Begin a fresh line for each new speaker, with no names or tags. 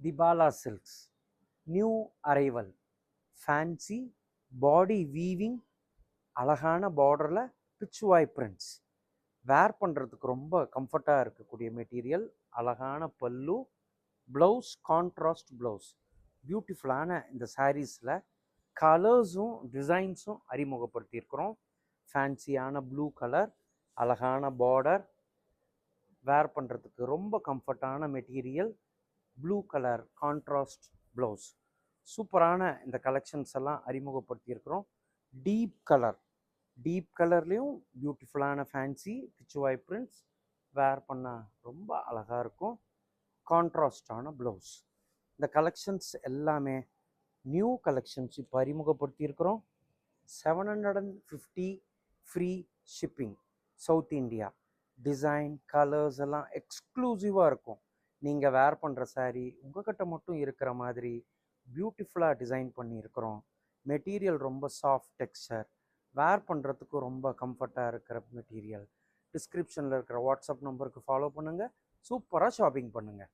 Dibala Silks, new arrival, fancy body weaving, அழகான பார்டரில் pichwai prints. வேர் பண்ணுறதுக்கு ரொம்ப கம்ஃபர்ட்டாக இருக்கக்கூடிய மெட்டீரியல். அழகான பல்லு, ப்ளவுஸ் கான்ட்ராஸ்ட் ப்ளவுஸ். பியூட்டிஃபுல்லான இந்த சாரீஸில் கலர்ஸும் டிசைன்ஸும் அறிமுகப்படுத்தியிருக்கிறோம். ஃபேன்சியான ப்ளூ கலர், அழகான பார்டர், வேர் பண்ணுறதுக்கு ரொம்ப கம்ஃபர்ட்டான material, blue colour contrast blouse. சூப்பரான இந்த கலெக்ஷன்ஸ் எல்லாம் அறிமுகப்படுத்தியிருக்கிறோம். டீப் கலர்லேயும் பியூட்டிஃபுல்லான ஃபேன்சி பிச்சுவாய் பிரிண்ட்ஸ். வேர் பண்ணால் ரொம்ப அழகாக இருக்கும். கான்ட்ராஸ்டான ப்ளவுஸ். இந்த கலெக்ஷன்ஸ் எல்லாமே நியூ கலெக்ஷன்ஸ் இப்போ அறிமுகப்படுத்தியிருக்கிறோம். 750 free shipping south India. Design colours எல்லாம் எக்ஸ்க்ளூசிவாக இருக்கும். நீங்கள் வேர் பண்ணுற சாரீ உங்கள்கிட்ட மட்டும் இருக்கிற மாதிரி பியூட்டிஃபுல்லாக டிசைன் பண்ணியிருக்கிறோம். மெட்டீரியல் ரொம்ப சாஃப்ட் டெக்ஸ்சர், வேர் பண்ணுறதுக்கு ரொம்ப கம்ஃபர்ட்டாக இருக்கிற மெட்டீரியல். டிஸ்கிரிப்ஷனில் இருக்கிற வாட்ஸ்அப் நம்பருக்கு ஃபாலோ பண்ணுங்கள். சூப்பராக ஷாப்பிங் பண்ணுங்கள்.